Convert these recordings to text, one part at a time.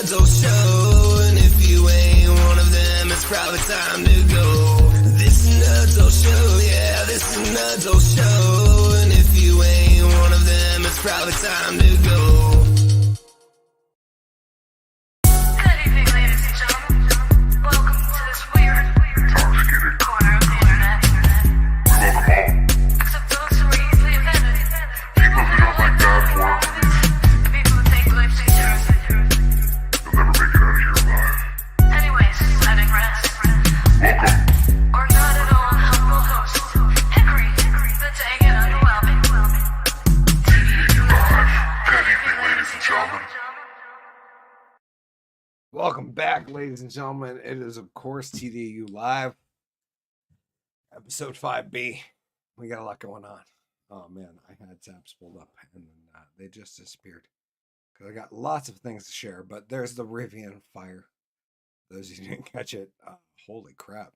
adult show, and if you ain't one of them, it's probably time to go. This is an adult show, yeah, this is an adult show, and if you ain't one of them, it's probably time to go. Good evening, ladies and gentlemen. Welcome to this weird corner of the internet. Except those who are easily offended. People who don't like bad form. People who take life too seriously. You'll never make it out of here alive. Anyways, letting rest. Welcome. Or not at all humble host, Hickory, the dang and underwhelming. TDAU live. Good evening, ladies and gentlemen. Welcome back, ladies and gentlemen. It is, of course, TDAU Live, episode 5B. We got a lot going on. Oh, man, I had tabs pulled up, and they just disappeared. Because I got lots of things to share, but there's the Rivian fire. Those of you who didn't catch it, holy crap.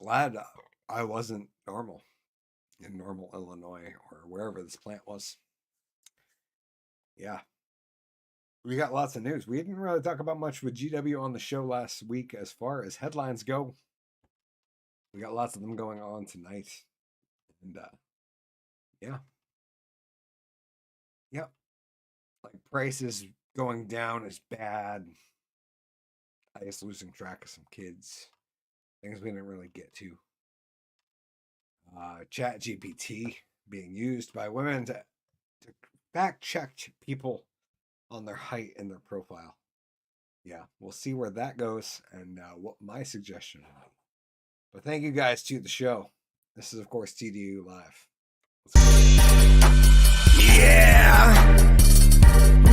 Glad I wasn't normal in Normal, Illinois, or wherever this plant was. Yeah. We got lots of news. We didn't really talk about much with GW on the show last week as far as headlines go. We got lots of them going on tonight. And, yeah. Yep. Like, prices going down is bad. I guess losing track of some kids. Things we didn't really get to. Chat GPT being used by women to fact check people on their height and their profile. Yeah, we'll see where that goes and what my suggestion will be. But thank you guys to the show. This is, of course, TDAU Live. Yeah,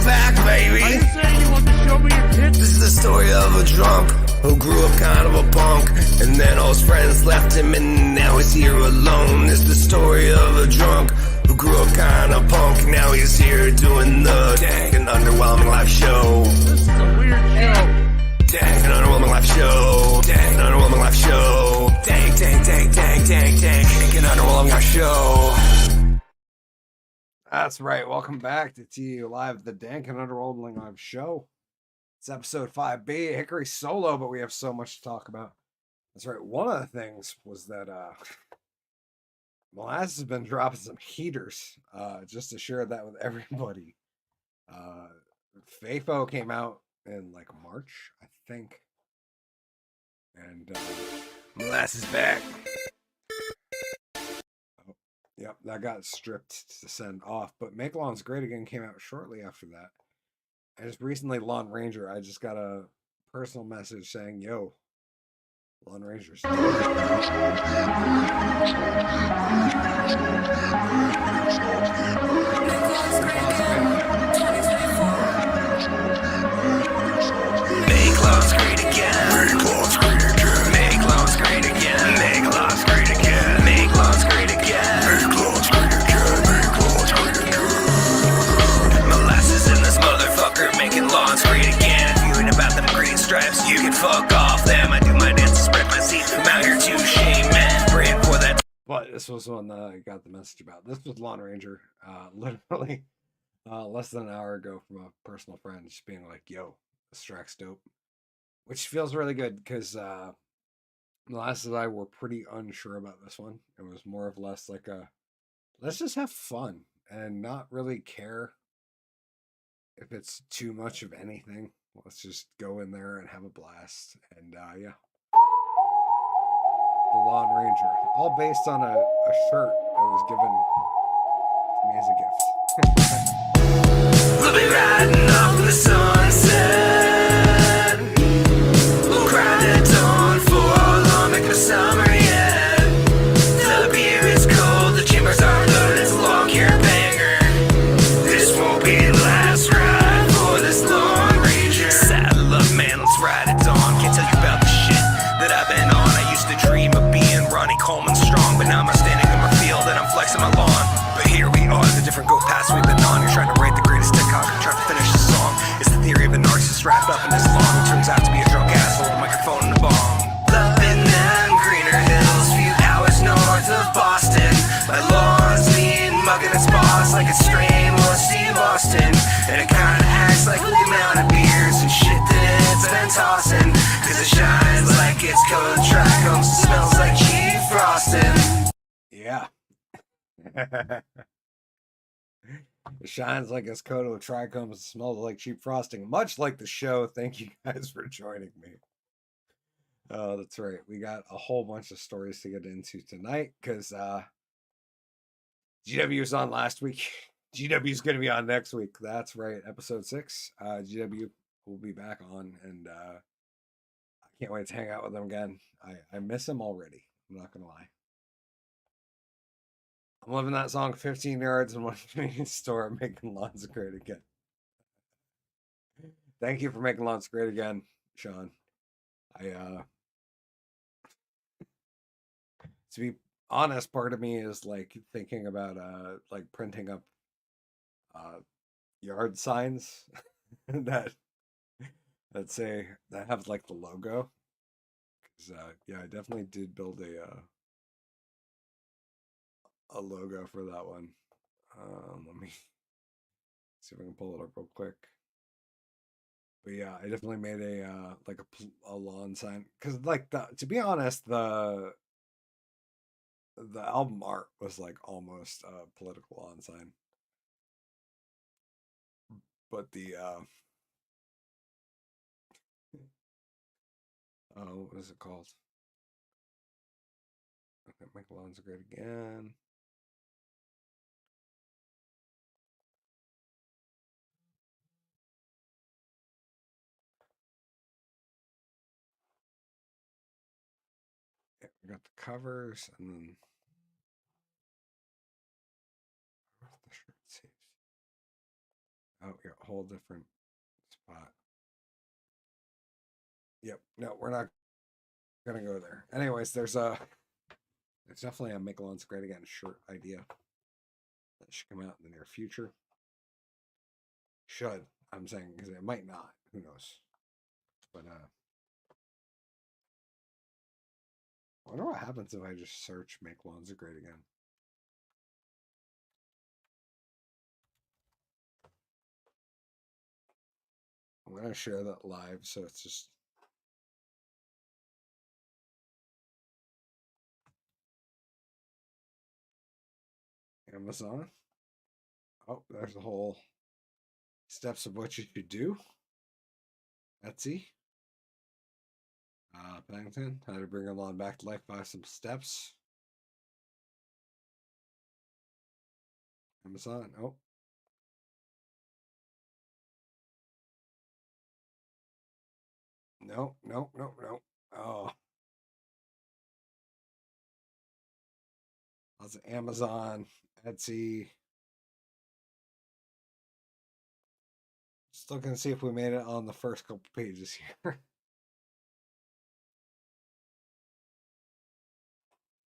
back, baby. Are you saying you want to show me your tits? This is the story of a drunk who grew up kind of a punk, and then all his friends left him, and now he's here alone. This is the story of a drunk who grew up kind of punk, now he's here doing the dang and underwhelming live show. This is a weird show. Dang and underwhelming live show. Dang and underwhelming live show. Dang, dang, dang, dang, dang, dang and underwhelming live show. That's right. Welcome back to TDAU Live, the Dank and Underwhelming Live show. It's episode 5B, Hickory solo, but we have so much to talk about. That's right. One of the things was that Molasses has been dropping some heaters, just to share that with everybody. FAFO came out in like March, I think. And Molasses back. Yep, that got stripped to send off. But Make Lawn's Great Again came out shortly after that. And just recently, Lawn Ranger, I just got a personal message saying, yo, Lawn Ranger's Make Laws great again. Make Laws great again. Make Laws great again. Make Laws great again. Make Laws great again. Make Laws great again. Make Laws great again. Molasses in this motherfucker making lawns great again. If you ain't about them green stripes, you can fuck off them. I do my dance to spread my seed. I'm out here to shame men. Praying for that. But this was one that I got the message about. This was Lawn Ranger, literally less than an hour ago from a personal friend just being like, yo, this track's dope. Which feels really good because Molasses and I were pretty unsure about this one. It was more or less like a, let's just have fun and not really care if it's too much of anything. Let's just go in there and have a blast. And yeah. The Lawn Ranger. All based on a shirt that was given to me as a gift. We'll be riding off in the sunset. We'll grind at dawn for long like the summer yet. The beer is cold, the chambers are loaded, it's a long hair banger. This won't be the last ride for this Lawn Ranger. Saddle up, man, let's ride at dawn. Can't tell you about the shit that I've been on. I used to dream of being Ronnie Coleman strong, but now I'm standing in my field and I'm flexing my lawn. But here we are, the different go paths we've been on. You're trying to write the greatest TikTok, you're trying to finish the song. It's the theory of the narcissist wrapped up in this long. It turns out to be a drunk asshole, a microphone and a bomb. Up in them greener hills, few hours north of Boston. My lawn's mean, mugging its boss like it's strained, well, Steve Austin. And it kinda acts like the amount of beers and shit tossing. Cause it shines like it's coated with trichomes, smells like cheap frosting. Yeah. It shines like it's coated with trichomes, smells like cheap frosting. Much like the show. Thank you guys for joining me. Oh, that's right. We got a whole bunch of stories to get into tonight because GW was on last week. GW is going to be on next week. That's right. Episode 6. GW will be back on, and I can't wait to hang out with them again. I miss him already. I'm not going to lie. I'm loving that song 15 yards in one convenience store, making lawns great again. Thank you for making lawns great again, Sean. To be honest, part of me is like thinking about like printing up yard signs that say that have like the logo. Because yeah, I definitely did build a logo for that one. Let me see if I can pull it up real quick. But yeah, I definitely made a like a lawn sign because like to be honest, the album art was like almost a political lawn sign, but the oh, what is it called? Okay, make lawns great again. Yeah, we got the covers and then where's the shirt saves? Oh, yeah, a whole different spot. Yep, no, we're not gonna go there. Anyways, there's definitely a Make Lawns Great Again shirt idea that should come out in the near future. Should, I'm saying, because it might not. Who knows? But I wonder what happens if I just search Make Lawns Great Again. I'm gonna share that live, so it's just Amazon. Oh, there's the whole steps of what you should do. Etsy. Paddington, how to bring a lawn back to life by some steps. Amazon. Oh. No, no, no, no. Oh. That's Amazon, Etsy. Just looking to see if we made it on the first couple pages here.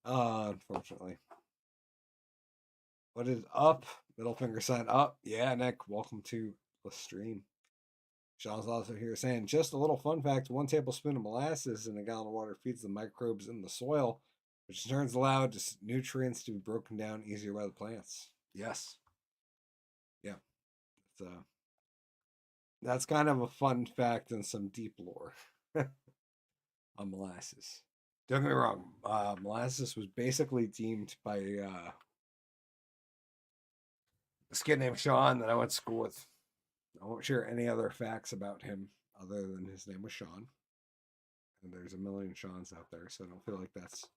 Unfortunately. What is up? Middle finger sign up. Yeah, Nick, welcome to the stream. Sean's also here saying, just a little fun fact, 1 tablespoon of molasses in a gallon of water feeds the microbes in the soil, which in turn allows nutrients to be broken down easier by the plants. Yes. Yeah. It's, that's kind of a fun fact and some deep lore on molasses. Don't get me wrong, molasses was basically deemed by this kid named Sean that I went to school with. I won't share any other facts about him other than his name was Sean. And there's a million Seans out there, so I don't feel like that's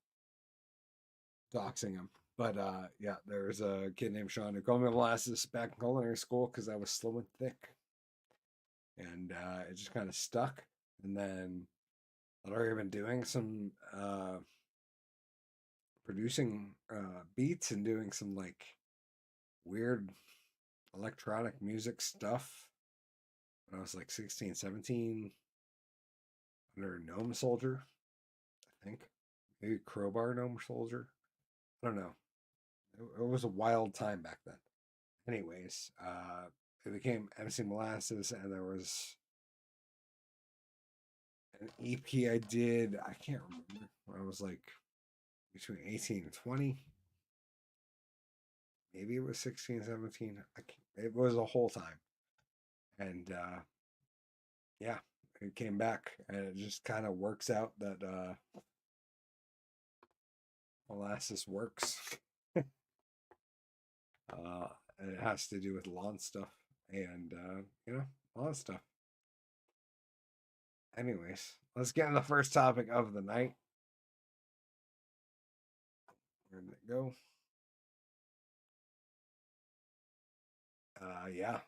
doxing him. But yeah, there's a kid named Sean who called me molasses back in culinary school because I was slow and thick. And it just kind of stuck. And then I'd already been doing some producing beats and doing some like weird electronic music stuff when I was like 16, 17 under Gnome Soldier, I think. Maybe Crowbar Gnome Soldier. I don't know. It was a wild time back then. Anyways, it became MC Molasses, and there was an EP I did. I can't remember. When I was like between 18 and 20. Maybe it was 16, 17. It was a whole time. And yeah, it came back, and it just kind of works out that molasses works. And it has to do with lawn stuff and lawn stuff. Anyways, let's get into the first topic of the night. Where did it go?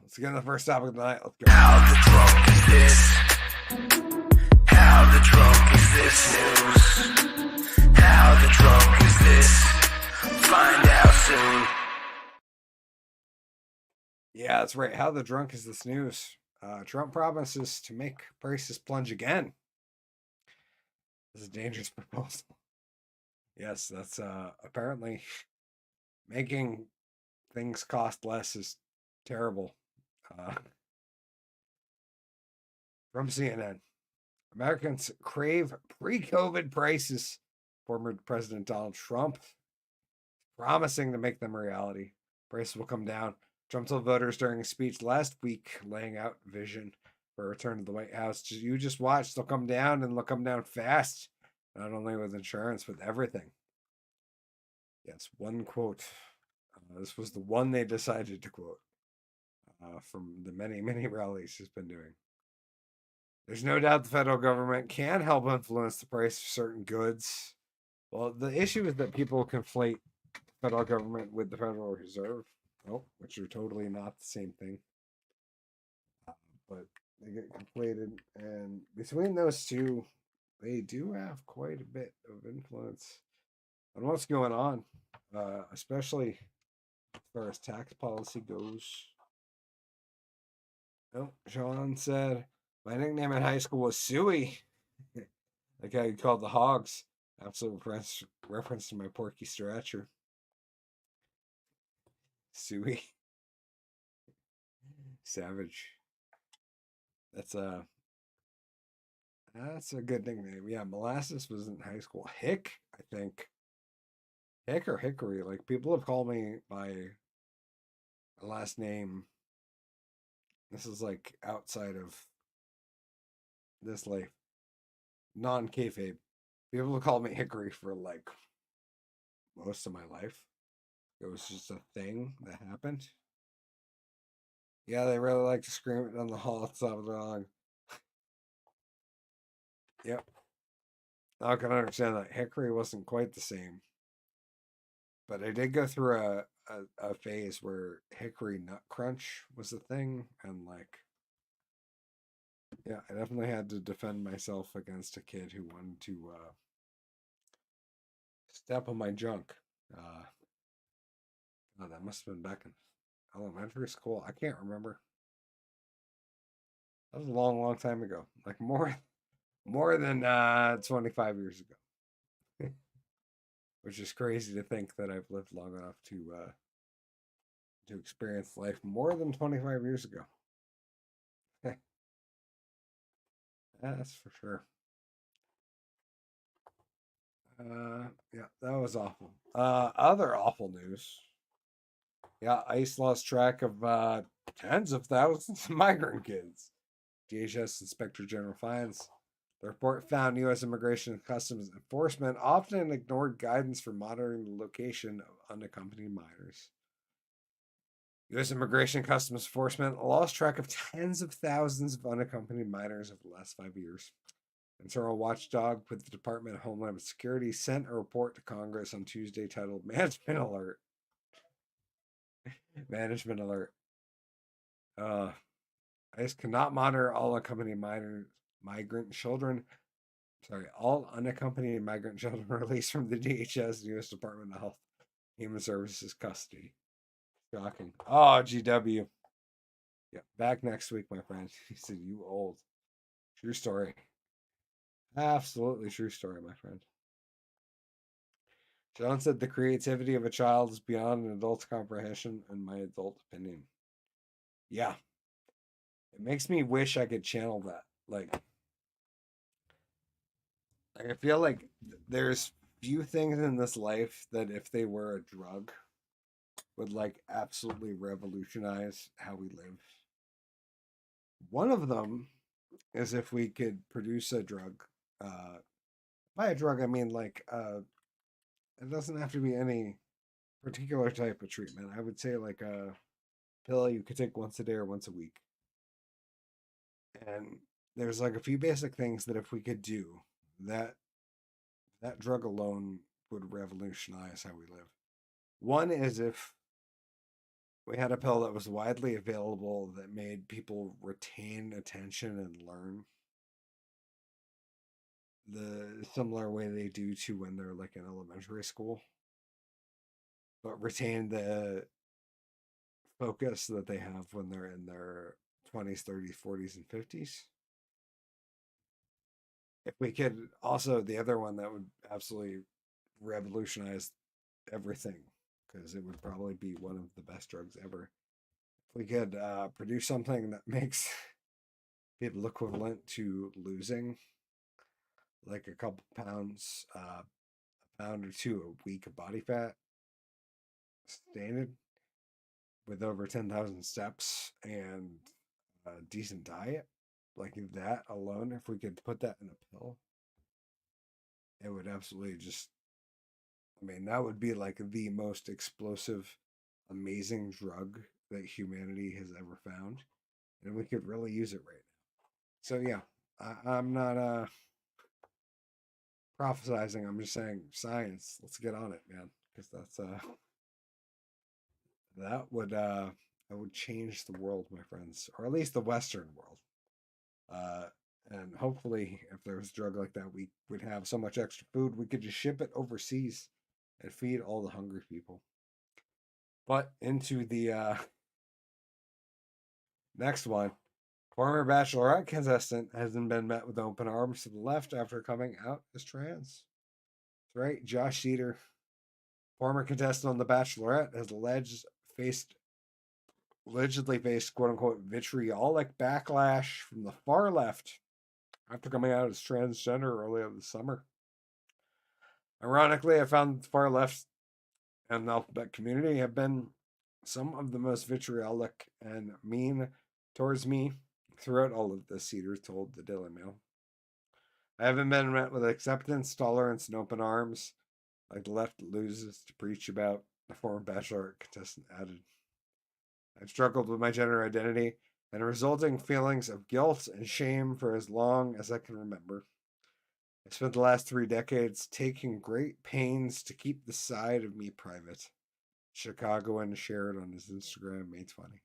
Let's get into the first topic of the night. Let's go. How the drunk is this? How the drunk is this news? How the drunk is this? Find out soon. Yeah, that's right. How the drunk is this news? Trump promises to make prices plunge again. This is a dangerous proposal. Yes, that's apparently making things cost less is terrible. From CNN, Americans crave pre-COVID prices. Former President Donald Trump promising to make them a reality. Prices will come down. Trump told voters during a speech last week, laying out vision for a return to the White House. You just watch; they'll come down, and they'll come down fast. Not only with insurance, with everything. Yes, one quote. This was the one they decided to quote from the many, many rallies he's been doing. There's no doubt the federal government can help influence the price of certain goods. Well, the issue is that people conflate the federal government with the Federal Reserve, which are totally not the same thing. But they get conflated, and between those two, they do have quite a bit of influence on what's going on, especially as far as tax policy goes. Sean said, my nickname in high school was Suey. Like how you called the Hogs. Absolute reference to my porky stature. Suey. Savage. That's a good nickname. Yeah, Molasses was in high school. Hick, I think. Hick or Hickory. Like, people have called me by a last name. This is like outside of this life. Non-kayfabe. People have called me Hickory for like most of my life. It was just a thing that happened. Yeah, they really like to scream it down the hall at the top of the dog. Yep. I can understand that Hickory wasn't quite the same. But I did go through a phase where Hickory Nut Crunch was a thing, and like, yeah, I definitely had to defend myself against a kid who wanted to step on my junk. That must have been back in elementary school. I can't remember. That was a long, long time ago. Like more than 25 years ago. Which is crazy to think that I've lived long enough to experience life more than 25 years ago. That's for sure. Yeah, that was awful. Other awful news. Yeah, ICE lost track of tens of thousands of migrant kids. DHS Inspector General finds. The report found U.S. Immigration and Customs Enforcement often ignored guidance for monitoring the location of unaccompanied minors. U.S. Immigration and Customs Enforcement lost track of tens of thousands of unaccompanied minors over the last 5 years. Internal watchdog with the Department of Homeland Security sent a report to Congress on Tuesday titled Management Alert. Management Alert. ICE cannot monitor all unaccompanied migrant children. All unaccompanied migrant children released from the DHS and U.S. Department of Health Human Services custody. Shocking. Oh, GW. Yeah, back next week, my friend. He said, you old. True story. Absolutely true story, my friend. John said the creativity of a child is beyond an adult's comprehension, in my adult opinion. Yeah. It makes me wish I could channel that. Like I feel like there's few things in this life that if they were a drug would like absolutely revolutionize how we live. One of them is if we could produce a drug. By a drug, I mean like it doesn't have to be any particular type of treatment. I would say like a pill you could take once a day or once a week. And there's like a few basic things that if we could do, that that drug alone would revolutionize how we live. One is if we had a pill that was widely available that made people retain attention and learn the similar way they do to when they're like in elementary school, but retain the focus that they have when they're in their 20s, 30s, 40s, and 50s. If we could also, the other one that would absolutely revolutionize everything, because it would probably be one of the best drugs ever. If we could produce something that makes people equivalent to losing like a couple pounds, a pound or two a week of body fat, standard, with over 10,000 steps and a decent diet, like that alone, if we could put that in a pill, it would absolutely just, I mean, that would be like the most explosive, amazing drug that humanity has ever found. And we could really use it right now. So, yeah, I'm not prophesizing. I'm just saying science. Let's get on it, man. Because that would change the world, my friends, or at least the Western world. And hopefully, if there was a drug like that, we would have so much extra food we could just ship it overseas and feed all the hungry people. But into the next one. Former Bachelorette contestant hasn't been met with open arms to the left after coming out as trans. That's right, Josh Cedar, former contestant on The Bachelorette, has allegedly faced quote unquote vitriolic backlash from the far left after coming out as transgender earlier this summer. Ironically, I found the far left and the alphabet community have been some of the most vitriolic and mean towards me throughout all of this, Cedar told the Daily Mail. I haven't been met with acceptance, tolerance, and open arms like the left loses to preach about, the former Bachelor contestant added. I've struggled with my gender identity and resulting feelings of guilt and shame for as long as I can remember. I spent the last 3 decades taking great pains to keep the side of me private. Chicagoan shared on his Instagram May 20.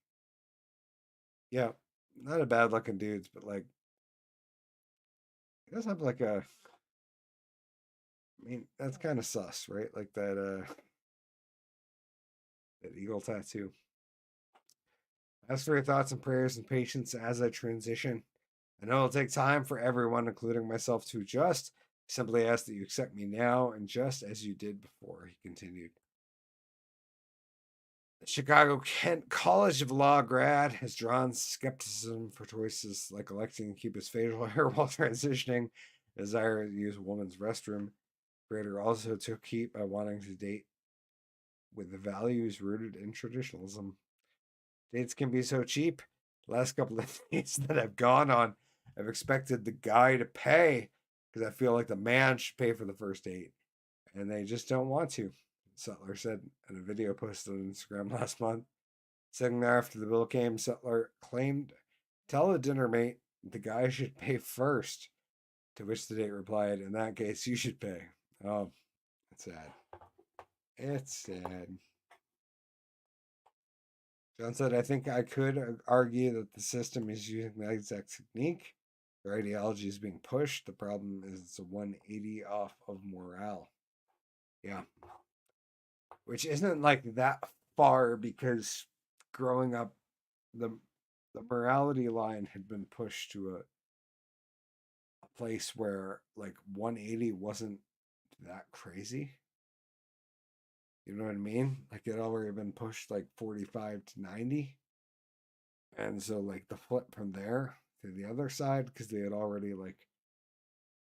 Yeah, not a bad looking dudes, but like he does have like a, I mean, that's kind of sus, right? Like that eagle tattoo. As for your thoughts and prayers and patience as I transition, I know it'll take time for everyone, including myself, to adjust. I simply ask that you accept me now and just as you did before, he continued. The Chicago Kent College of Law grad has drawn skepticism for choices like electing to keep his facial hair while transitioning, desire to use a woman's restroom. Creator also took heat by wanting to date with the values rooted in traditionalism. Dates can be so cheap. The last couple of dates that I've gone on, I've expected the guy to pay because I feel like the man should pay for the first date, and they just don't want to. Sutler said in a video posted on Instagram last month. Sitting there after the bill came, Sutler claimed, "Tell the dinner mate the guy should pay first." To which the date replied, "In that case, you should pay." Oh, it's sad. It's sad. John said, "I think I could argue that the system is using the exact technique. Their ideology is being pushed. The problem is it's a 180 off of morale." Yeah. Which isn't like that far because growing up, the morality line had been pushed to a place where like 180 wasn't that crazy. You know what I mean? Like it had already been pushed like 45 to 90. And so like the flip from there to the other side, because they had already like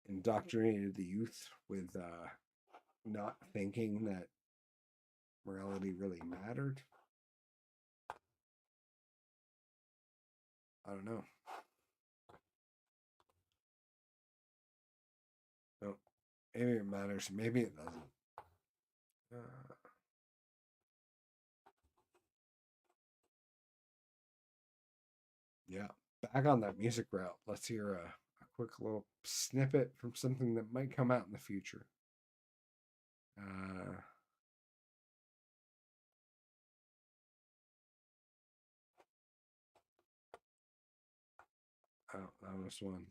indoctrinated the youth with not thinking that morality really mattered. I don't know. Maybe it matters. Maybe it doesn't. Yeah. Back on that music route. Let's hear a quick little snippet from something that might come out in the future. Oh, that was one.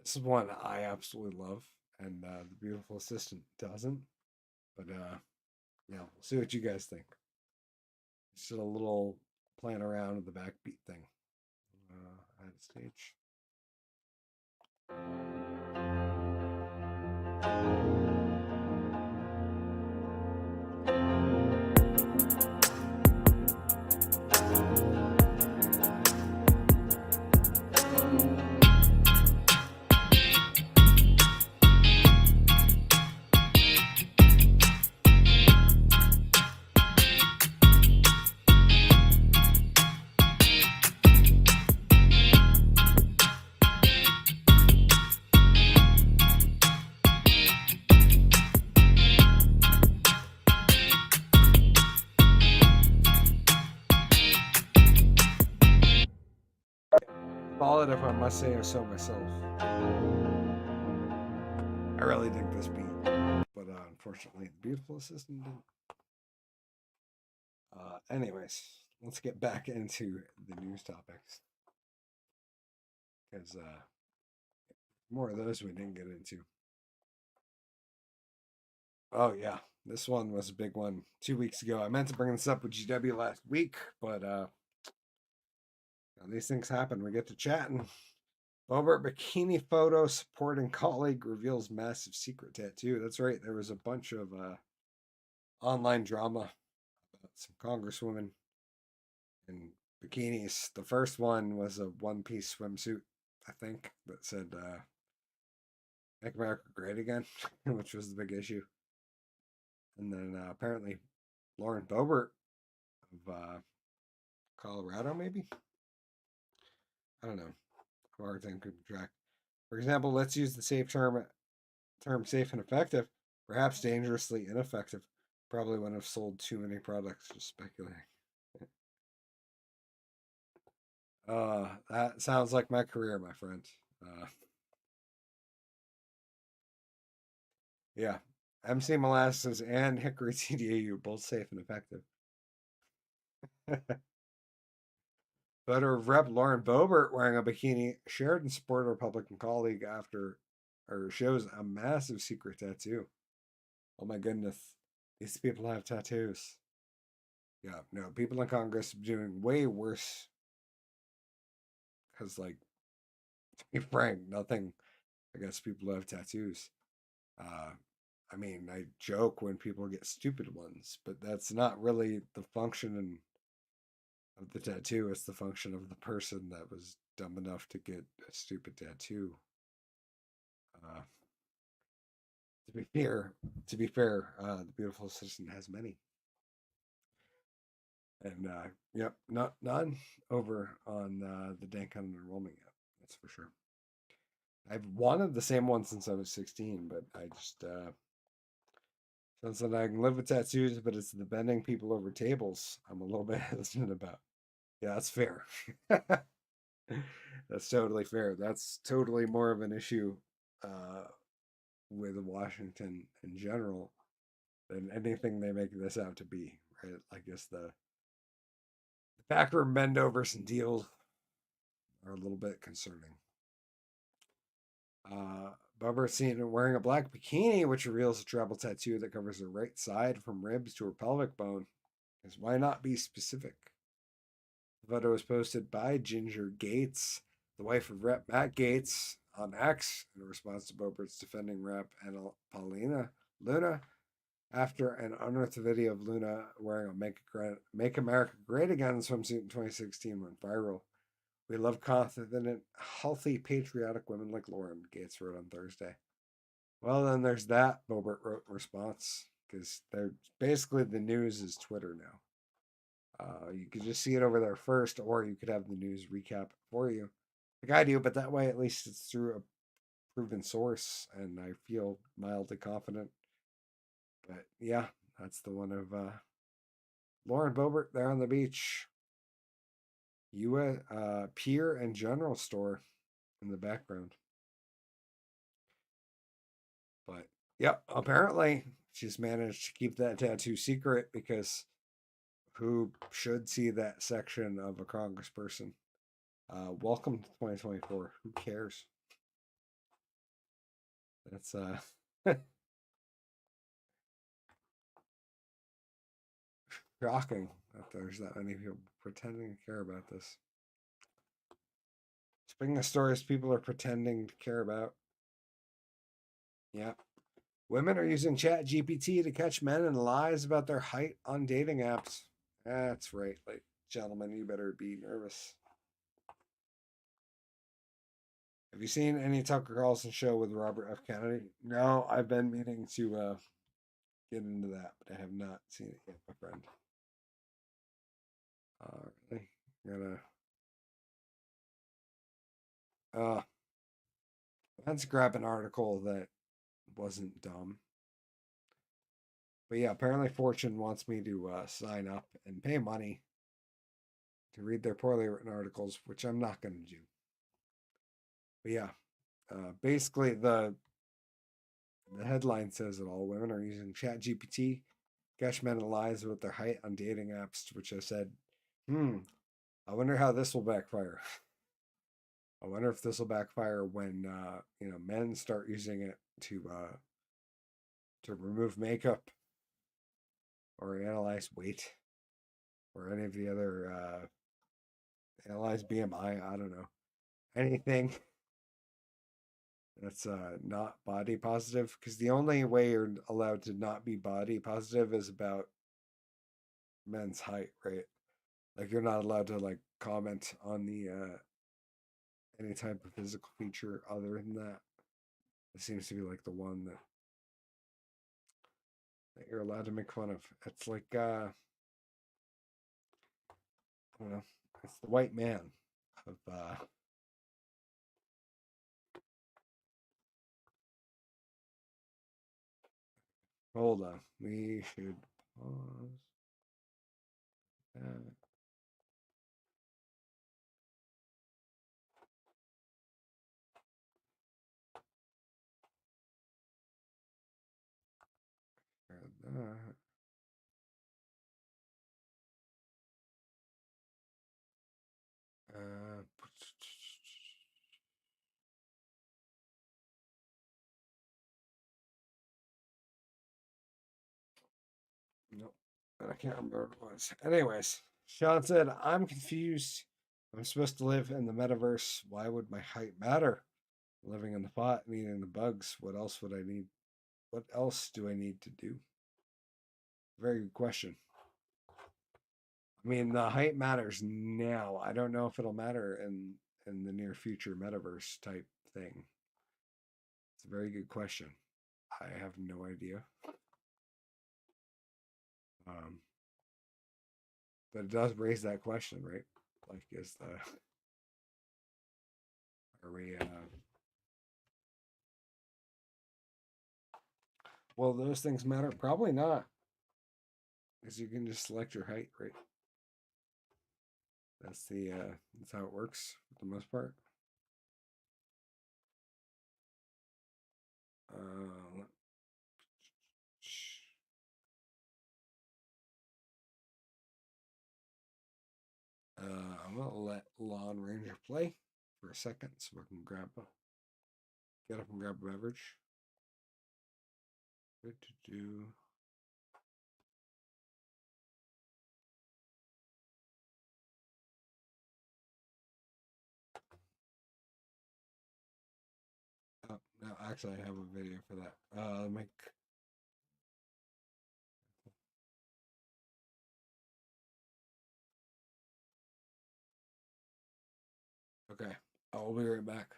This is one I absolutely love, and the beautiful assistant doesn't. But yeah, we'll see what you guys think. It's just a little playing around with the backbeat thing. Add a stage. Solid, if I must say so myself. I really think this beat, but unfortunately, the beautiful assistant didn't. Anyways, let's get back into the news topics, because more of those we didn't get into. Oh yeah, this one was a big one 2 weeks ago. I meant to bring this up with GW last week, but these things happen. We get to chatting. Over bikini photo supporting colleague reveals massive secret tattoo. That's right. There was a bunch of online drama about some congresswomen in bikinis. The first one was a one-piece swimsuit, I think, that said "Make America Great Again," which was the big issue. And then apparently Lauren Boebert of Colorado, maybe? I don't know. Hard thing could track. For example, let's use the safe term safe and effective, perhaps dangerously ineffective. Probably wouldn't have sold too many products, just speculating. That sounds like my career, my friend. Yeah. MC Molasses and HickoryTDAU, both safe and effective. Photo of Rep. Lauren Boebert wearing a bikini shared and supported a Republican colleague after, or shows a massive secret tattoo. Oh my goodness. These people have tattoos. Yeah, no, people in Congress are doing way worse. Because, like, to be frank, nothing against people who have tattoos. I mean, I joke when people get stupid ones, but that's not really the function of the tattoo. It's the function of the person that was dumb enough to get a stupid tattoo. To be fair, the beautiful assistant has many, and yep, none over on the dank unenrollment yet. That's for sure. I've wanted the same one since I was 16, but I just since then I can live with tattoos, but it's the bending people over tables I'm a little bit hesitant about. Yeah, that's fair. That's totally fair. That's totally more of an issue with Washington in general than anything they make this out to be, right? I guess the backroom bendovers and deals are a little bit concerning. Bubba seen wearing a black bikini, which reveals a tribal tattoo that covers her right side from ribs to her pelvic bone. Because why not be specific? The photo was posted by Ginger Gates, the wife of Rep. Matt Gates, on X in response to Boebert's defending Rep. and Paulina Luna after an unearthed video of Luna wearing a Make America Great Again swimsuit in 2016 went viral. We love confident, healthy, patriotic women like Lauren, Gates wrote on Thursday. Well, then there's that, Boebert wrote in response, because they're basically the news is Twitter now. You could just see it over there first, or you could have the news recap for you. like I do, but that way at least it's through a proven source, and I feel mildly confident. But yeah, that's the one of Lauren Boebert there on the beach. U.S. Pier and General Store in the background. But yep, apparently she's managed to keep that tattoo secret, because who should see that section of a congressperson? Welcome to 2024. Who cares? That's shocking that there's that many people pretending to care about this. Speaking of stories people are pretending to care about. Yeah. Women are using Chat GPT to catch men in lies about their height on dating apps. That's right. Like, gentlemen, you better be nervous. Have you seen any Tucker Carlson show with Robert F. Kennedy? No, I've been meaning to get into that, but I have not seen it yet, my friend. Really? Let's grab an article that wasn't dumb. But yeah, apparently Fortune wants me to sign up and pay money to read their poorly written articles, which I'm not going to do. But yeah, basically the headline says it all. Women are using Chat GPT, catch men in lies about their height on dating apps, to which I said, I wonder how this will backfire. I wonder if this will backfire when men start using it to remove makeup or analyze weight or any of the other analyze BMI. I don't know, anything that's not body positive, because the only way you're allowed to not be body positive is about men's height, right? Like you're not allowed to like comment on the any type of physical feature other than that. It seems to be like the one that you're allowed to make fun of. It's like I don't know. It's the white man of hold on. We should pause. That. Uh, nope. I can't remember what it was. Anyways, Sean said, I'm confused. I'm supposed to live in the metaverse. Why would my height matter? Living in the pot and eating the bugs. What else would I need? What else do I need to do? Very good question. I mean, the height matters now. I don't know if it'll matter in the near future metaverse type thing. It's a very good question. I have no idea. But it does raise that question, right? Like, are we, well, those things matter? Probably not. Because you can just select your height, right? That's how it works for the most part. I'm gonna let Lawn Ranger play for a second so I can get up and grab a beverage. Good to do. Oh, no, actually, I have a video for that. Okay, I'll be right back.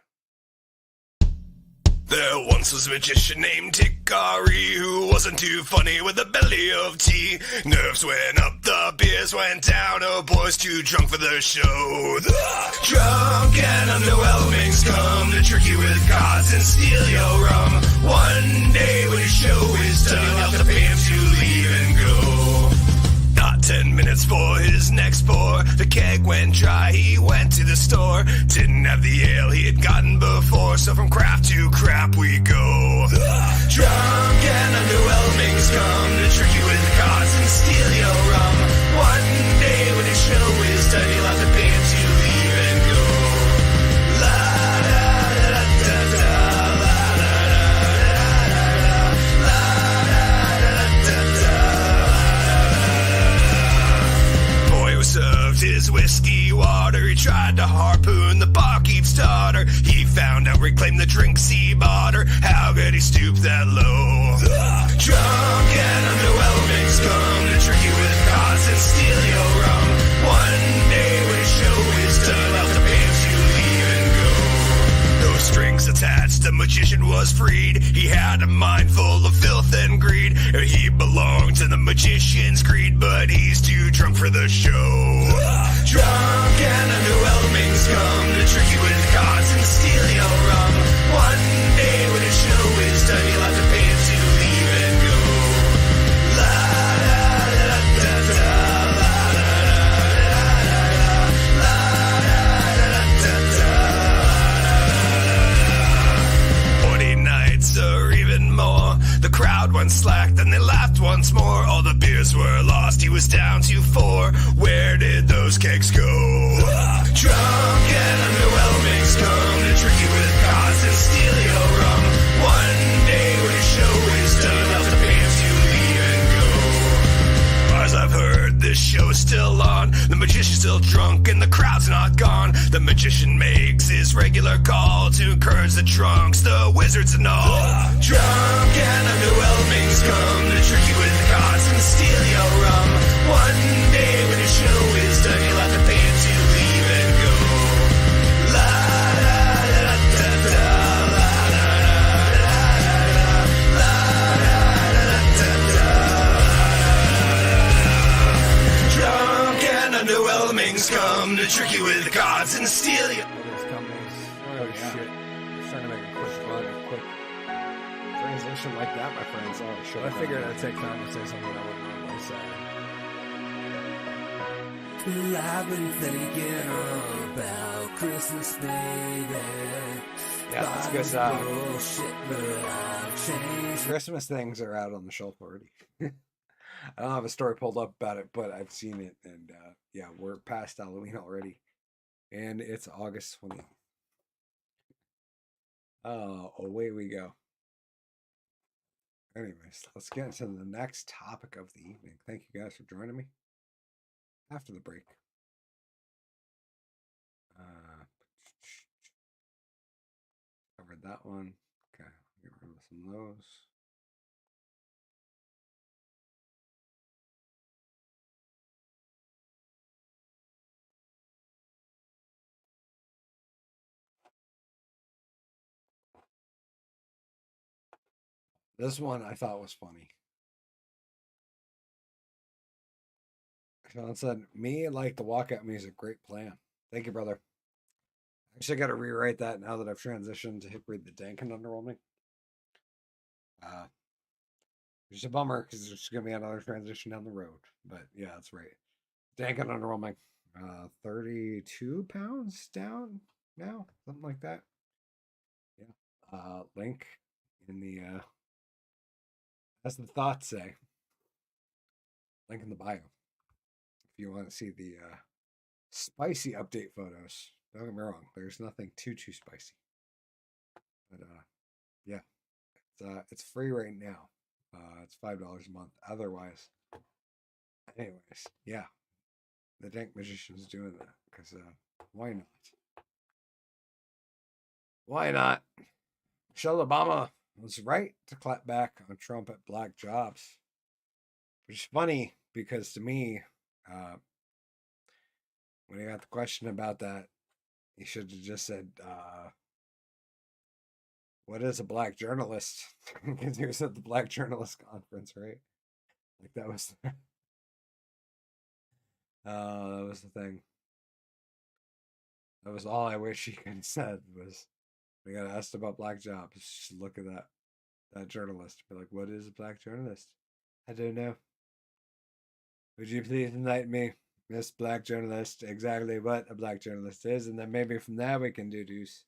There once was a magician named Hickory who wasn't too funny with a belly of tea. Nerves went up, the beers went down. Oh, boys too drunk for the show. Drunk and underwhelming scum to trick you with cards and steal your rum. One day when your show is done, you'll have to pay him to leave and go. Not 10 minutes for his next pour. The keg went dry, he went to the store. Didn't have the ale he had gotten before, so from craft to crap we go. Drunk and underwhelming scum to trick you with cards and steal your rum. One day when his show is done, you'll have to pay him to leave and go. La da da da da da, la da da da da da, la da da da da. Boy was served his whiskey water. He tried to harpoon the barkeep's daughter. He found out, reclaimed the drinks he bought her. How could he stoop that low? Drunk and underwhelming scum to trick you with cards and steal your rum. One day when his show is done, I'll have to pay him to leave and go. No strings attached, the magician was freed. He had a mind full of filth and greed. He belonged to the magician's greed, but he's too drunk for the show. Drunk and underwhelming scum to trick you with cards and steal your rum. One day when his show is done, you'll have to pay him to leave and go. La da da da da, la da da da da, la da da da da. 40 nights or even more. The crowd went slack, then they laughed once more. All the beers were lost, he was down to 4. Where did those kegs go? Drunk and underwhelming scum to trick you with cards and steal your rum. One day when your show is done, I'll have to pay him to leave and go. As I've heard, this show is still on. The magician's still drunk and the crowd's not gone. The magician makes his regular call to encourage the drunks, the wizards and all. Drunk and underwhelming scum to trick you with cards and steal your rum. One day when your show is done, you'll have to pay him to leave and go. La da da da da, la da da da da, la da da da da. Drunk and underwhelming scum to trick you with cards and steal your. Those companies. Oh, shit. Trying to make a quick run, a quick transition like that, my friends. Oh, shit. I figured I'd take time to say something I wouldn't normally say. I've been thinking about Christmas, baby. Yeah, that's a good stuff. Bullshit, but I've changed. Christmas things are out on the shelf already. I don't have a story pulled up about it, but I've seen it, and yeah, we're past Halloween already, and it's August 20th. Oh, away we go. Anyways, let's get into the next topic of the evening. Thank you guys for joining me after the break. Covered that one. Okay, get rid of some of those. This one I thought was funny. Sean said, me like the walkout music. Great plan. Thank you, brother. Actually, I got to rewrite that now that I've transitioned to Hickory the Dank and Underwhelming. It's a bummer because there's going to be another transition down the road. But yeah, that's right. Dank and Underwhelming. 32 pounds down now. Something like that. Yeah. Link in the... as the thoughts say. Link in the bio. If you want to see the spicy update photos. Don't get me wrong, there's nothing too spicy. But yeah. It's free right now. It's $5 a month. Otherwise. Anyways, yeah. The Dank Magician's doing that. Because why not? Why not? Michelle Obama was right to clap back on Trump at black jobs. Which is funny because to me, when he got the question about that, he should have just said what is a black journalist? Because he was at the Black Journalist Conference, right? Like that was that was the thing. That was all I wish he could have said was we got asked about black jobs. Just look at that journalist. Be like, what is a black journalist? I don't know. Would you please enlighten me, Miss Black Journalist, exactly what a black journalist is, and then maybe from that we can deduce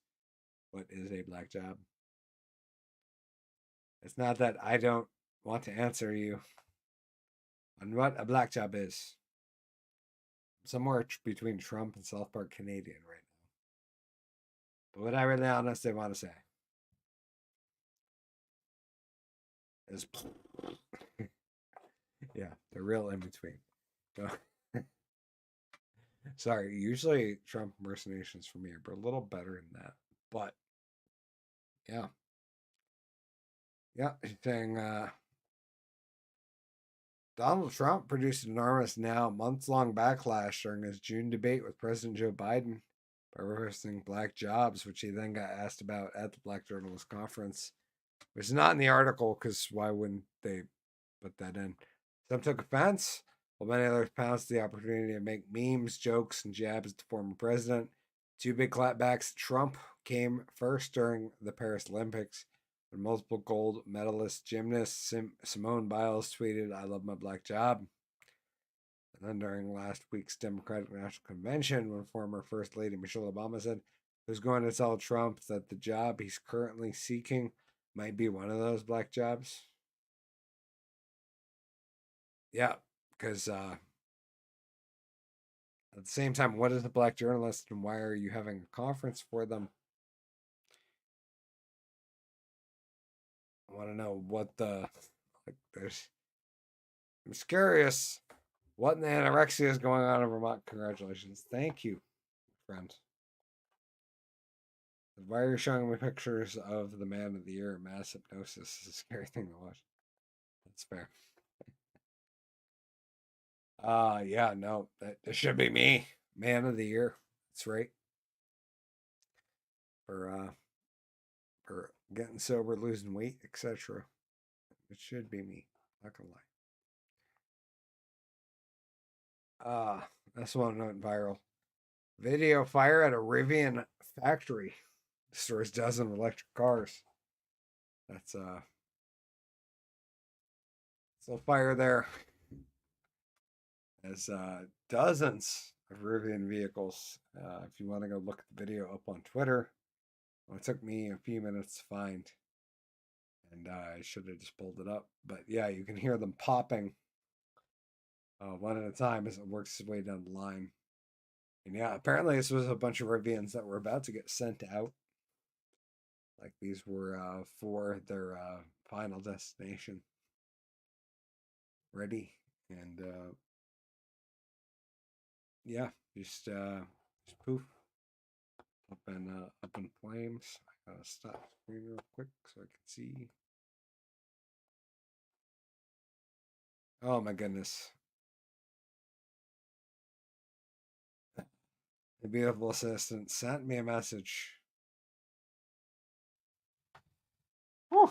what is a black job. It's not that I don't want to answer you on what a black job is. I'm somewhere between Trump and South Park Canadian right now. But what I really honestly want to say is, yeah, they're real in between. So, sorry, usually Trump impersonations for me are a little better than that. But, yeah. Yeah, he's saying, Donald Trump produced an enormous, now months-long backlash during his June debate with President Joe Biden by referencing black jobs, which he then got asked about at the Black Journalist Conference, which is not in the article because why wouldn't they put that in? Some took offense, while many others pounced the opportunity to make memes, jokes, and jabs at the former president. Two big clapbacks at Trump came first during the Paris Olympics, when multiple gold medalist gymnast Simone Biles tweeted, "I love my black job." And then during last week's Democratic National Convention, when former First Lady Michelle Obama said he was going to tell Trump that the job he's currently seeking might be one of those black jobs. Yeah, because at the same time, what is a black journalist and why are you having a conference for them? I want to know what I'm just curious what in the anorexia is going on in Vermont. Congratulations. Thank you, friend. Why are you showing me pictures of the man of the year? Mass hypnosis is a scary thing to watch. That's fair. Yeah, no, that should be me. Man of the year. That's right. For getting sober, losing weight, etc. It should be me. Not gonna lie. That's one went viral. Video fire at a Rivian factory destroys dozen electric cars. That's so fire there. As dozens of Rivian vehicles. If you want to go look at the video up on Twitter, well, it took me a few minutes to find, and I should have just pulled it up. But yeah, you can hear them popping one at a time as it works its way down the line. And yeah, apparently this was a bunch of Rivians that were about to get sent out. Like these were for their final destination. Ready. And yeah, just poof. Up in flames. I gotta stop the screen real quick so I can see. Oh my goodness. The beautiful assistant sent me a message. Whew.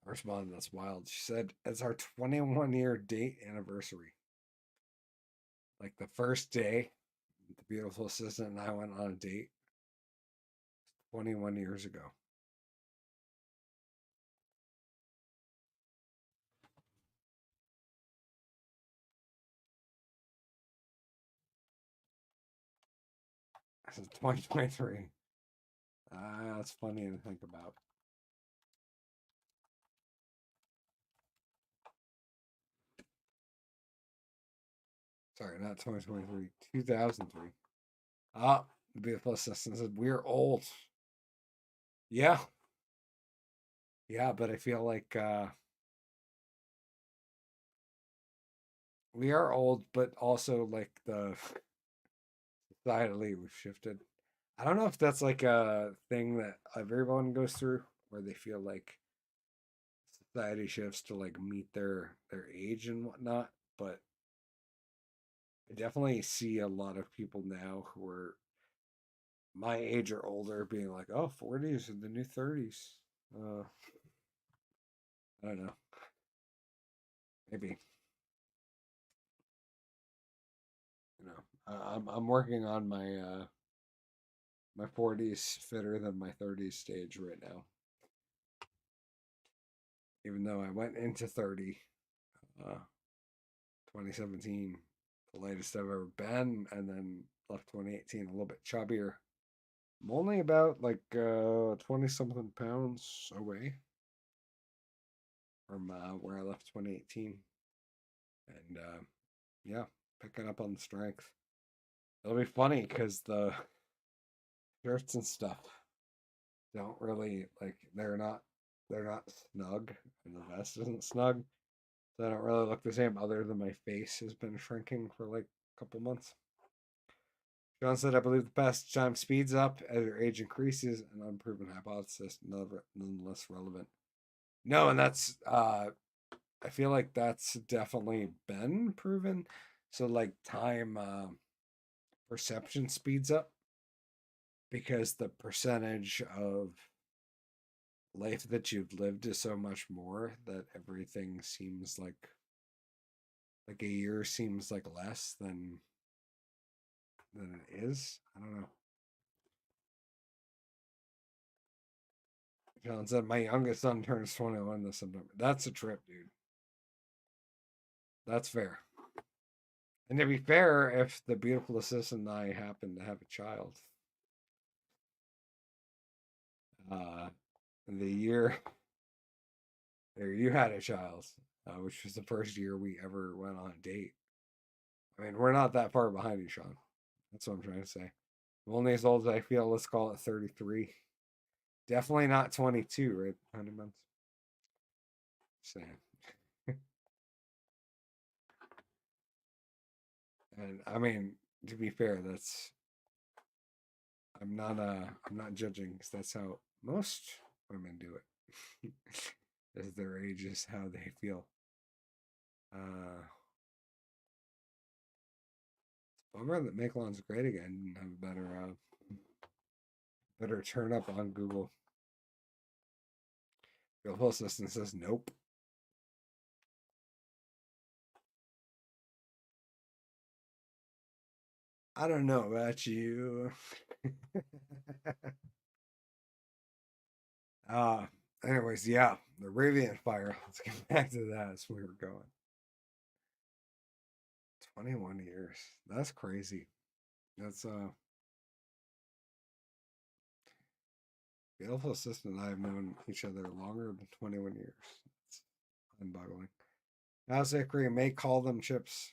I responded, "That's wild." She said, "It's our 21-year date anniversary." Like the first day, the beautiful assistant and I went on a date 21 years ago. This is 2023. That's funny to think about. Sorry, not 2023, 2003. The beautiful assistant said, "We're old." Yeah. Yeah, but I feel like we are old, but also like the societally we've shifted. I don't know if that's like a thing that everyone goes through where they feel like society shifts to like meet their age and whatnot, but I definitely see a lot of people now who are my age or older being like, "Oh, 40s are the new 30s." I don't know. Maybe. I'm working on my 40s fitter than my 30s stage right now. Even though I went into 30, 2017, the latest I've ever been, and then left 2018 a little bit chubbier. I'm only about like 20 something pounds away from where I left 2018, and yeah, picking up on the strength. It'll be funny because the shirts and stuff don't really like they're not snug, and the vest isn't snug, so they don't really look the same. Other than my face has been shrinking for like a couple months. John said, I believe the passage time speeds up as your age increases, an unproven hypothesis, nonetheless relevant. No, and that's, I feel like that's definitely been proven. So, like, time perception speeds up because the percentage of life that you've lived is so much more that everything seems like a year seems like less than it is. I don't know. John said, my youngest son turns 21 this September. That's a trip, dude. That's fair. And to be fair, if the beautiful assistant and I happen to have a child, the year there you had a child, which was the first year we ever went on a date. I mean, we're not that far behind you, Sean. That's what I'm trying to say. I'm only as old as I feel. Let's call it 33. Definitely not 22, right? 100 months. Saying. And I mean, to be fair, that's I'm not judging because that's how most women do it. As their age is how they feel. Bummer that Makelon's great again. Didn't have a better turn up on Google. Google Assistant says nope. I don't know about you. Anyways, yeah, the Radiant Fire. Let's get back to that as we were going. 21 years. That's crazy. That's beautiful assistant and I have known each other longer than 21 years. It's mind-boggling. House Hickory may call them chips.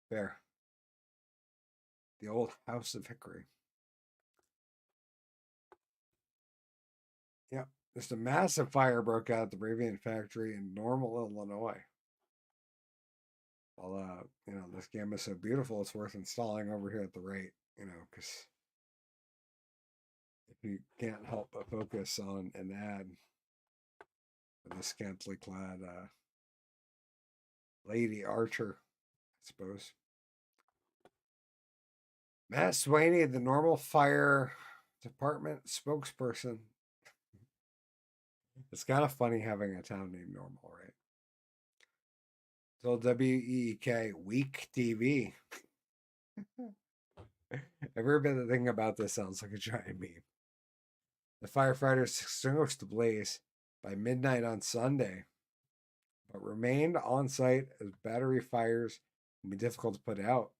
Fair. The old House of Hickory. Yeah, just a massive fire broke out at the Radiant factory in Normal, Illinois. Well, this game is so beautiful, it's worth installing over here at the rate, because if you can't help but focus on an ad with a scantily clad Lady Archer, I suppose. Matt Sweeney, the Normal Fire Department spokesperson. It's kind of funny having a town named Normal, right? So WEEK Week TV. Every bit of the thing about this sounds like a giant meme. The firefighters extinguished the blaze by midnight on Sunday, but remained on site as battery fires can be difficult to put out.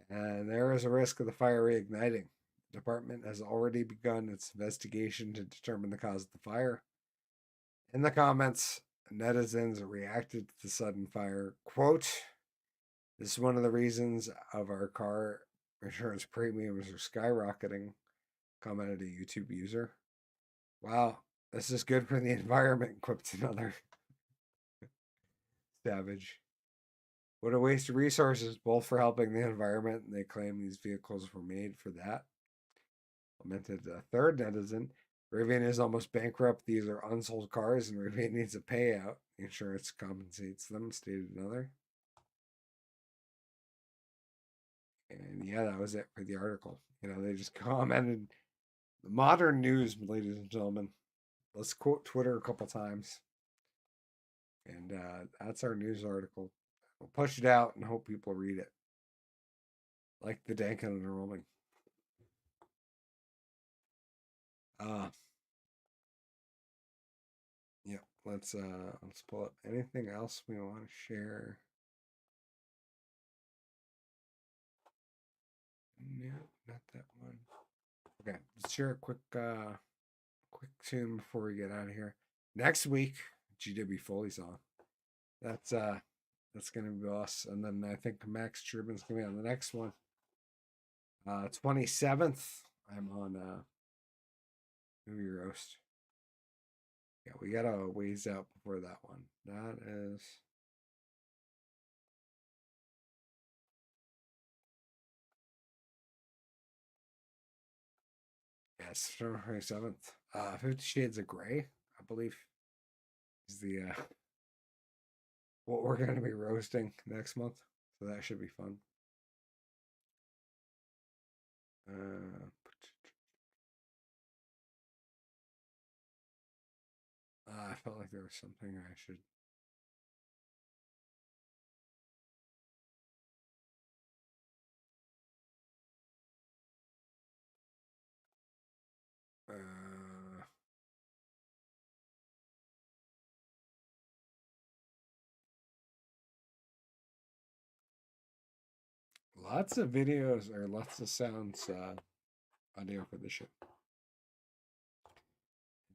And there is a risk of the fire reigniting. The department has already begun its investigation to determine the cause of the fire. In the comments, netizens reacted to the sudden fire. Quote, this is one of the reasons of our car insurance premiums are skyrocketing, commented a YouTube user. Wow, this is good for the environment, quipped another. Savage. What a waste of resources, both for helping the environment, and they claim these vehicles were made for that. Lamented a third netizen. Rivian is almost bankrupt. These are unsold cars, and Rivian needs a payout. Insurance compensates them, stated another. And yeah, that was it for the article. You know, they just commented the modern news, ladies and gentlemen. Let's quote Twitter a couple times. And that's our news article. We'll push it out and hope people read it. Like the Dankin and the Rolling. Yeah, let's pull up anything else we want to share. No, not that one. Okay, let's share a quick tune before we get out of here. Next week, GW Foley's on. That's gonna be us, and then I think Max Turbin's gonna be on the next one. 27th, I'm on Movie Roast. Yeah, we got a ways out before that one. That is September 27th. 50 Shades of Grey, I believe, is the what we're gonna be roasting next month. So that should be fun. I felt like there was something I should. Lots of videos or lots of sounds, audio for the ship.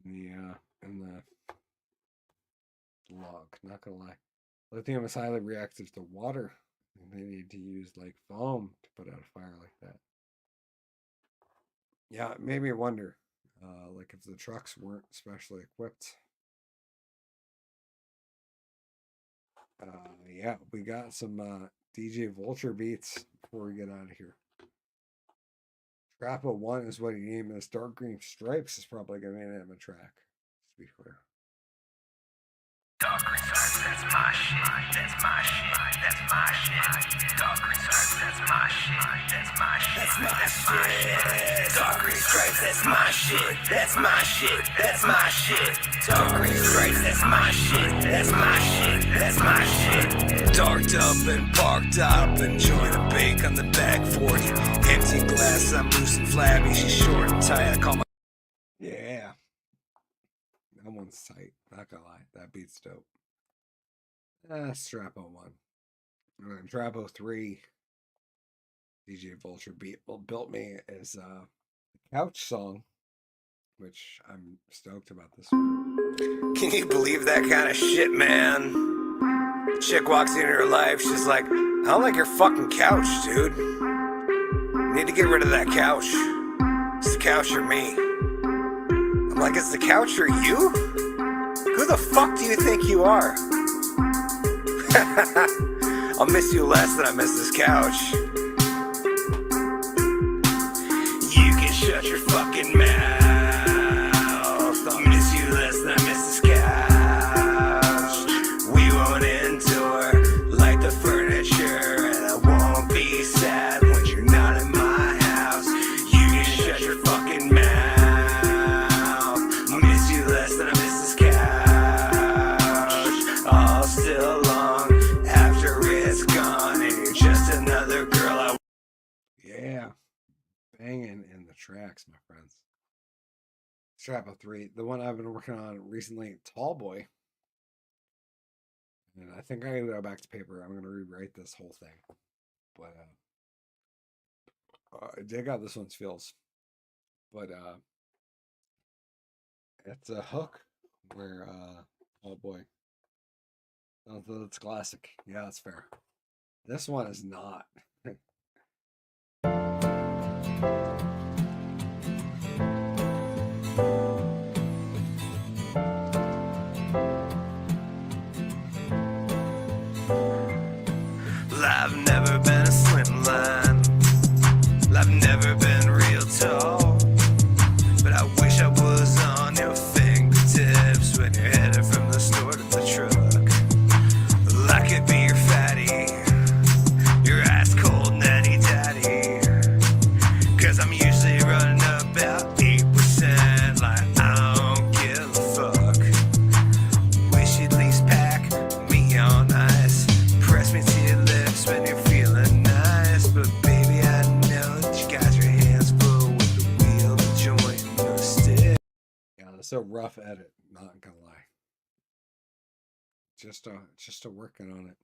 In the log, not gonna lie. Lithium is highly reactive to water. And they need to use like foam to put out a fire like that. Yeah, it made me wonder, like if the trucks weren't specially equipped. Yeah, we got some DJ Vulture beats before we get out of here. Trappa 1 is what he named this. Dark Green Stripes is probably going to be the name of the track, to be clear. Dark green stripes, that's my shit. That's my shit. That's my shit. Dark green stripes, that's my shit. That's my shit. That's my shit. Dark green stripes, that's my shit. That's my shit. That's my shit. Dark green stripes, that's my shit. That's my shit. That's my shit. Darked up and parked up, enjoying a bake on the back 40. Empty glass, I'm loose and flabby. She's short and tight. I call my. Yeah. That one's tight. Not gonna lie. That beat's dope. Strappo 1. And then Trappo 3. DJ Vulture built me is the Couch song, which I'm stoked about this one. Can you believe that kind of shit, man? Chick walks into her life, she's like, I don't like your fucking couch, dude. You need to get rid of that couch. It's the couch or me. I'm like, it's the couch or you? Who the fuck do you think you are? I'll miss you less than I miss this couch. You can shut your fucking mouth. I'll miss you less than I miss this couch. We won't endure like the furniture, and I won't be sad when you're not in my house. You can shut your fucking mouth. I'll miss you less than I miss this couch. All still long after it's gone, and you're just another girl. Yeah. Banging in the tracks, my friends. Strappo 3. The one I've been working on recently, Tall Boy. And I think I'm going to go back to paper. I'm going to rewrite this whole thing. But I dig how this one's feels. But it's a hook where oh boy. It's classic. Yeah, that's fair. This one is not. I've never been a slim line. I've never been real tall. But I wish I was on your fingertips when you're headed from the store to the truck. I could be your fatty, your ice cold nanny daddy. rough edit, not gonna lie. Just working on it.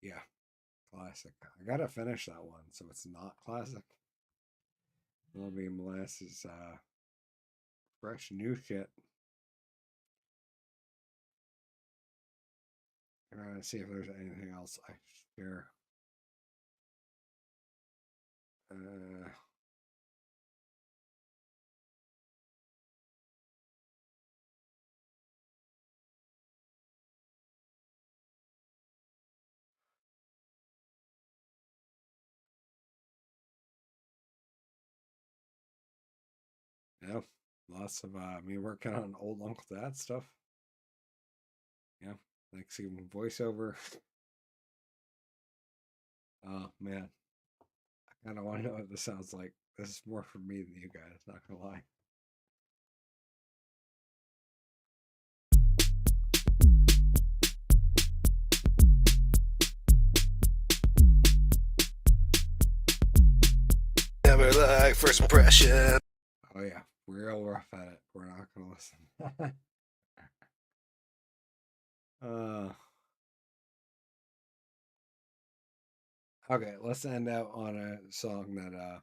Yeah, classic. I gotta finish that one, so it's not classic. It'll be Molasses, fresh new shit. I'm gonna see if there's anything else I share. Yeah, lots of me working on old Uncle Dad stuff. Yeah, like seeing voiceover. Oh man, I kind of want to know what this sounds like. This is more for me than you guys, not gonna lie. Never like first impression. Oh yeah, we're real rough at it. We're not gonna listen. Okay, let's end out on a song that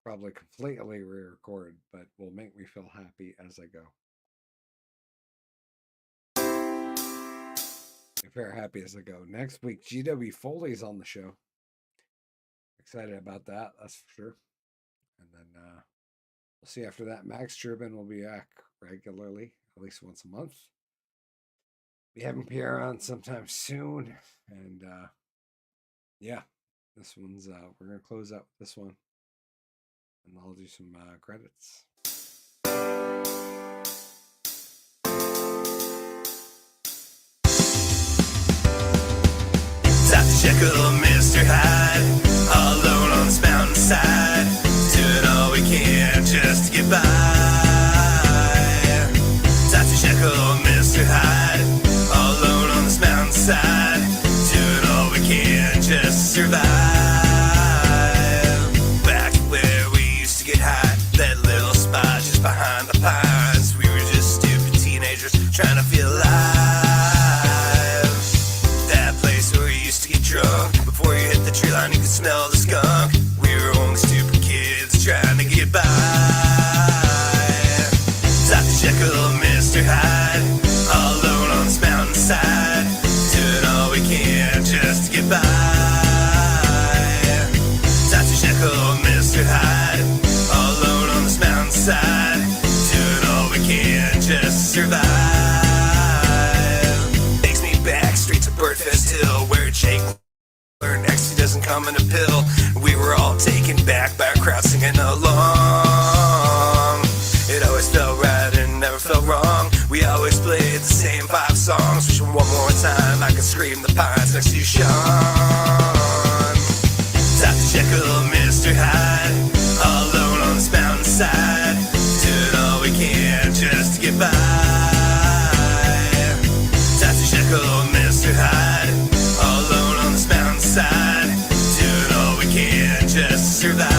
probably completely re-record, but will make me feel happy as I go. Very happy as I go. Next week, GW Foley's on the show. Excited about that, that's for sure. And then we'll see after that. Max Turbin will be back regularly, at least once a month. Be having Pierre on sometime soon. And yeah, this one's we're gonna close out with this one. And I'll do some credits. Dr. Jekyll, Mr. Hyde, all alone on this mountainside, doing all we can just to get by. Dr. Jekyll, Mr. Hyde, all alone on this mountainside, doing all we can just to survive. Back where we used to get high, that little spot just behind the pines, we were just stupid teenagers trying to feel alive. Before you hit the tree line, you could smell the skunk. We were only stupid kids trying to get by. Dr. Jekyll, Mr. Hyde, all alone on this mountainside, doing all we can just to get by. Dr. Jekyll, Mr. Hyde, all alone on this mountainside, doing all we can just to survive. Takes me back straight to Birdfest Hill, where Jake next doesn't come in a pill. We were all taken back by a crowd singing along. It always felt right and never felt wrong. We always played the same 5 songs. Wish one more time I could scream the pines next to you, Sean. Dr. Jekyll, Mr. Hyde, all alone on this mountainside, doing all we can just to get by. Dr. Jekyll, Mr. Hyde, all alone on this mountainside, doing all we can just to survive.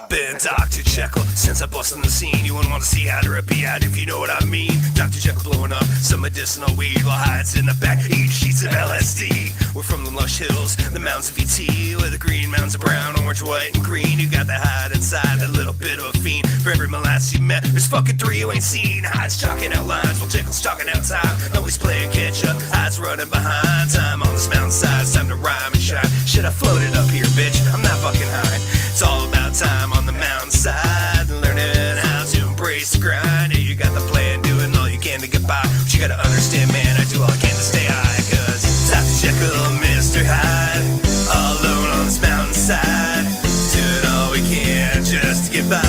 Been Dr. Jekyll since I busted on the scene. You wouldn't want to see how to repeat out if you know what I mean. Dr. Jekyll blowing up some medicinal weed while hides in the back, eating sheets of LSD. We're from the lush hills, the mountains of ET, where the green mountains are brown, orange, white, and green. You got the hide inside, that little bit of a fiend. For every molasses you met, there's fucking 3 you ain't seen. Hides chalking out lines while Jekyll's talking out time. Always playing catch up, hides running behind. Time on this mountainside, it's time to rhyme and shine. Shit, I floated up here, bitch, I'm not fucking high. It's all about time on the mountainside, learning how to embrace the grind. Yeah, you got the plan, doing all you can to get by. But you gotta understand, man, I do all I can to stay high. Cause Dr. Jekyll, Mr. Hyde, all alone on this mountainside, doing all we can just to get by.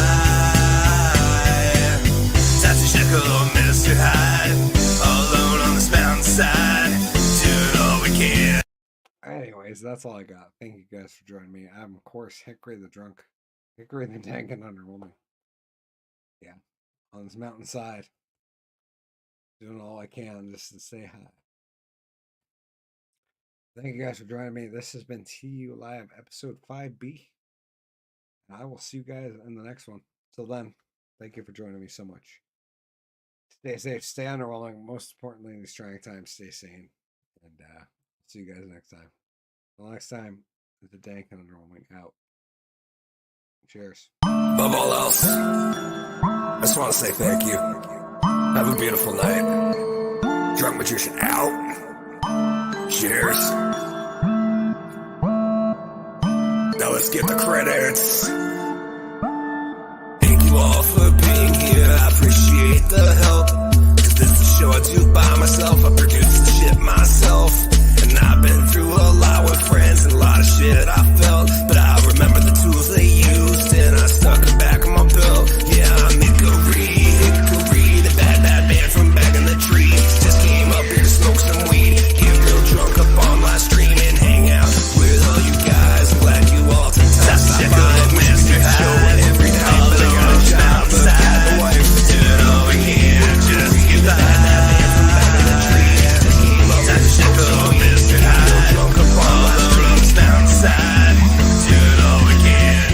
Dr. Jekyll, Mr. Hyde, all alone on this mountainside, doing all we can. Anyways, that's all I got. Thank you guys for joining me. I'm, of course, Hickory the Drunk. Hickory the Tank and Underwoman. Yeah, on this mountainside. Doing all I can just to say hi. Thank you guys for joining me. This has been TDAU Live, episode 5B. And I will see you guys in the next one. Till then, thank you for joining me so much. Stay safe, stay underwhelming. Most importantly, in these trying times, stay sane. And see you guys next time. Until next time, the Dank and Underwhelming out. Cheers. Above all else, I just want to say thank you. Have a beautiful night. Drunk Magician out. Cheers. Now let's get the credits.